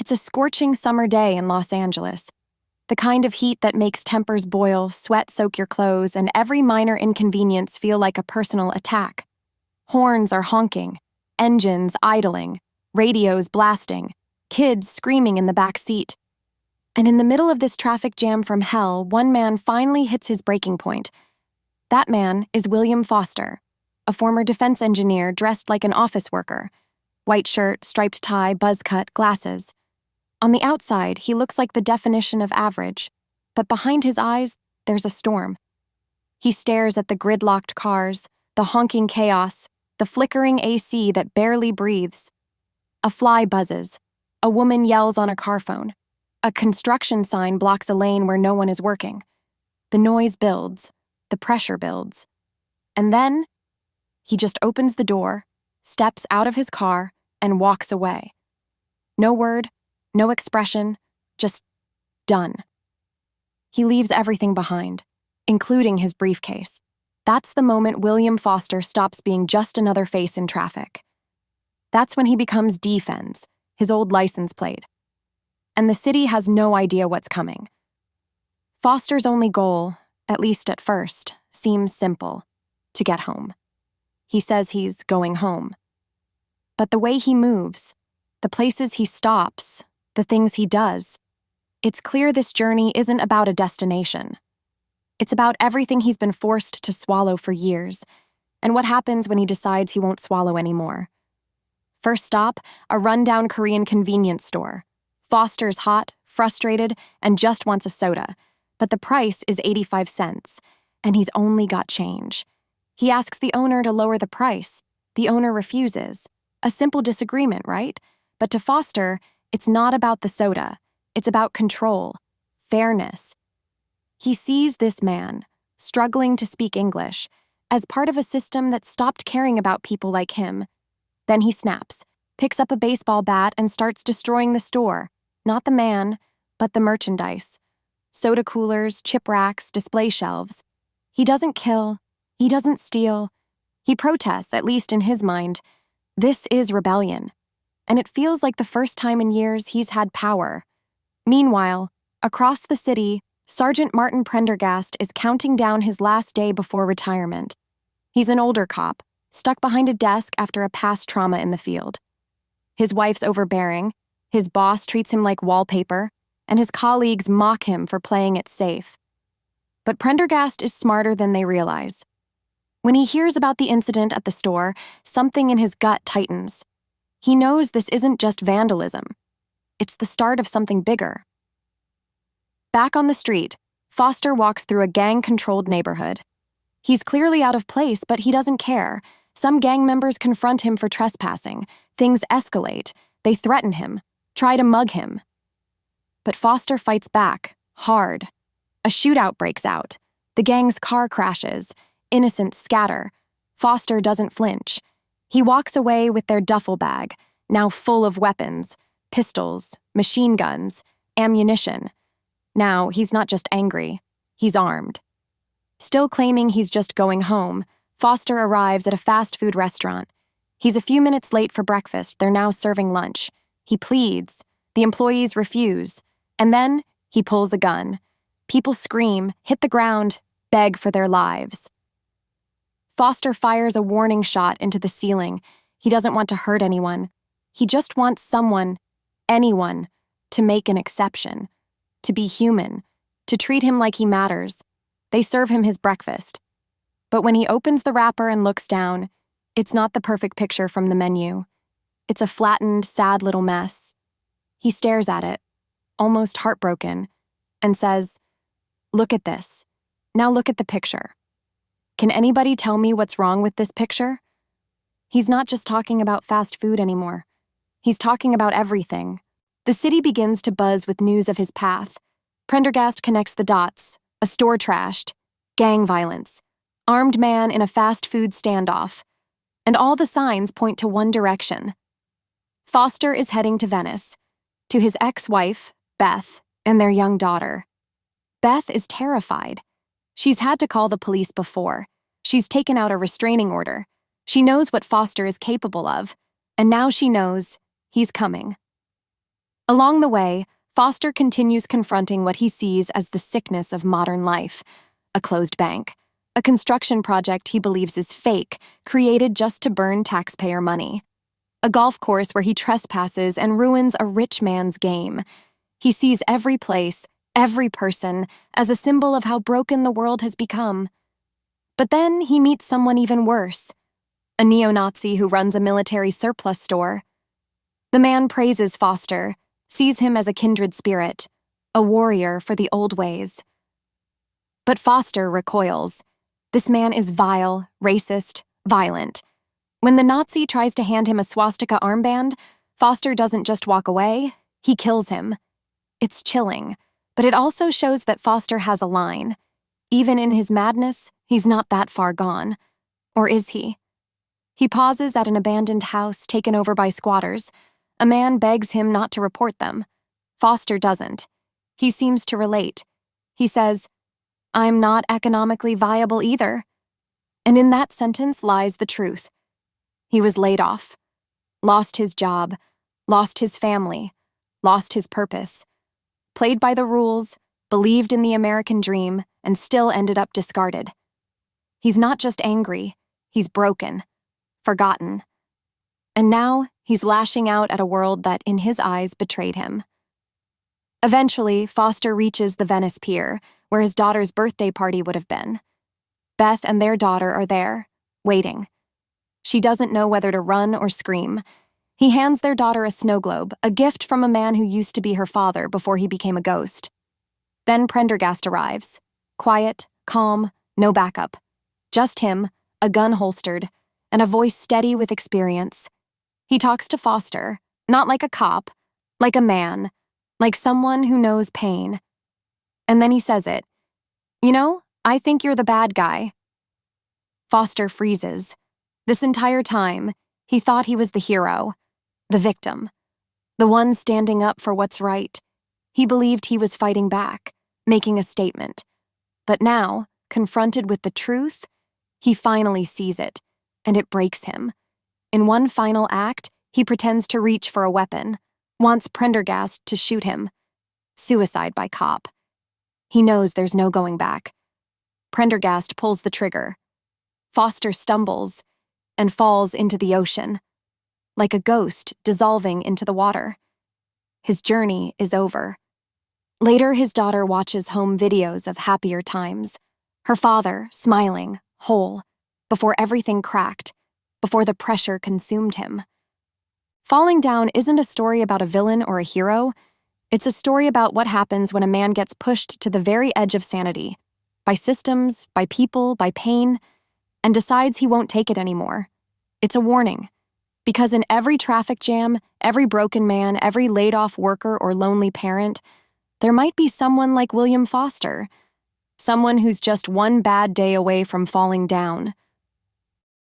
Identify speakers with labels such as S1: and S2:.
S1: It's a scorching summer day in Los Angeles. The kind of heat that makes tempers boil, sweat soak your clothes, and every minor inconvenience feel like a personal attack. Horns are honking, engines idling, radios blasting, kids screaming in the back seat. And in the middle of this traffic jam from hell, one man finally hits his breaking point. That man is William Foster, a former defense engineer dressed like an office worker. White shirt, striped tie, buzz cut, glasses. On the outside, he looks like the definition of average, but behind his eyes, there's a storm. He stares at the gridlocked cars, the honking chaos, the flickering AC that barely breathes. A fly buzzes. A woman yells on a car phone. A construction sign blocks a lane where no one is working. The noise builds. The pressure builds. And then, he just opens the door, steps out of his car, and walks away. No word, no expression, just done. He leaves everything behind, including his briefcase. That's the moment William Foster stops being just another face in traffic. That's when he becomes Defense, his old license plate. And the city has no idea what's coming. Foster's only goal, at least at first, seems simple: to get home. He says he's going home. But the way he moves, the places he stops, the things he does, it's clear this journey isn't about a destination. It's about everything he's been forced to swallow for years, and what happens when he decides he won't swallow anymore. First stop, a rundown Korean convenience store. Foster's hot, frustrated, and just wants a soda, but the price is 85 cents, and he's only got change. He asks the owner to lower the price. The owner refuses. A simple disagreement, right? But to Foster, it's not about the soda. It's about control, fairness. He sees this man, struggling to speak English, as part of a system that stopped caring about people like him. Then he snaps, picks up a baseball bat, and starts destroying the store. Not the man, but the merchandise. Soda coolers, chip racks, display shelves. He doesn't kill. He doesn't steal. He protests, at least in his mind. This is rebellion. And it feels like the first time in years he's had power. Meanwhile, across the city, Sergeant Martin Prendergast is counting down his last day before retirement. He's an older cop, stuck behind a desk after a past trauma in the field. His wife's overbearing, his boss treats him like wallpaper, and his colleagues mock him for playing it safe. But Prendergast is smarter than they realize. When he hears about the incident at the store, something in his gut tightens. He knows this isn't just vandalism. It's the start of something bigger. Back on the street, Foster walks through a gang-controlled neighborhood. He's clearly out of place, but he doesn't care. Some gang members confront him for trespassing. Things escalate. They threaten him, try to mug him. But Foster fights back, hard. A shootout breaks out. The gang's car crashes. Innocents scatter. Foster doesn't flinch. He walks away with their duffel bag, now full of weapons, pistols, machine guns, ammunition. Now, he's not just angry, he's armed. Still claiming he's just going home, Foster arrives at a fast food restaurant. He's a few minutes late for breakfast. They're now serving lunch. He pleads. The employees refuse. And then he pulls a gun. People scream, hit the ground, beg for their lives. Foster fires a warning shot into the ceiling. He doesn't want to hurt anyone. He just wants someone, anyone, to make an exception, to be human, to treat him like he matters. They serve him his breakfast. But when he opens the wrapper and looks down, it's not the perfect picture from the menu. It's a flattened, sad little mess. He stares at it, almost heartbroken, and says, "Look at this. Now look at the picture. Can anybody tell me what's wrong with this picture?" He's not just talking about fast food anymore. He's talking about everything. The city begins to buzz with news of his path. Prendergast connects the dots. A store trashed. Gang violence. Armed man in a fast food standoff. And all the signs point to one direction. Foster is heading to Venice, to his ex-wife, Beth, and their young daughter. Beth is terrified. She's had to call the police before. She's taken out a restraining order. She knows what Foster is capable of, and now she knows he's coming. Along the way, Foster continues confronting what he sees as the sickness of modern life: a closed bank, a construction project he believes is fake, created just to burn taxpayer money, a golf course where he trespasses and ruins a rich man's game. He sees every place, every person, as a symbol of how broken the world has become. But then he meets someone even worse: a neo-Nazi who runs a military surplus store. The man praises Foster, sees him as a kindred spirit, a warrior for the old ways. But Foster recoils. This man is vile, racist, violent. When the Nazi tries to hand him a swastika armband, Foster doesn't just walk away, he kills him. It's chilling, but it also shows that Foster has a line. Even in his madness, he's not that far gone. Or is he? He pauses at an abandoned house taken over by squatters. A man begs him not to report them. Foster doesn't. He seems to relate. He says, "I'm not economically viable either." And in that sentence lies the truth. He was laid off, lost his job, lost his family, lost his purpose, played by the rules, believed in the American dream, and still ended up discarded. He's not just angry, he's broken, forgotten. And now he's lashing out at a world that, in his eyes, betrayed him. Eventually, Foster reaches the Venice Pier, where his daughter's birthday party would have been. Beth and their daughter are there, waiting. She doesn't know whether to run or scream. He hands their daughter a snow globe, a gift from a man who used to be her father before he became a ghost. Then Prendergast arrives. Quiet, calm, no backup. Just him, a gun holstered, and a voice steady with experience. He talks to Foster, not like a cop, like a man, like someone who knows pain. And then he says it. "You know, I think you're the bad guy." Foster freezes. This entire time, he thought he was the hero, the victim, the one standing up for what's right. He believed he was fighting back, making a statement. But now, confronted with the truth, he finally sees it, and it breaks him. In one final act, he pretends to reach for a weapon, wants Prendergast to shoot him. Suicide by cop. He knows there's no going back. Prendergast pulls the trigger. Foster stumbles and falls into the ocean, like a ghost dissolving into the water. His journey is over. Later, his daughter watches home videos of happier times. Her father, smiling, whole, before everything cracked, before the pressure consumed him. Falling Down isn't a story about a villain or a hero. It's a story about what happens when a man gets pushed to the very edge of sanity, by systems, by people, by pain, and decides he won't take it anymore. It's a warning. Because in every traffic jam, every broken man, every laid-off worker or lonely parent, there might be someone like William Foster, someone who's just one bad day away from falling down,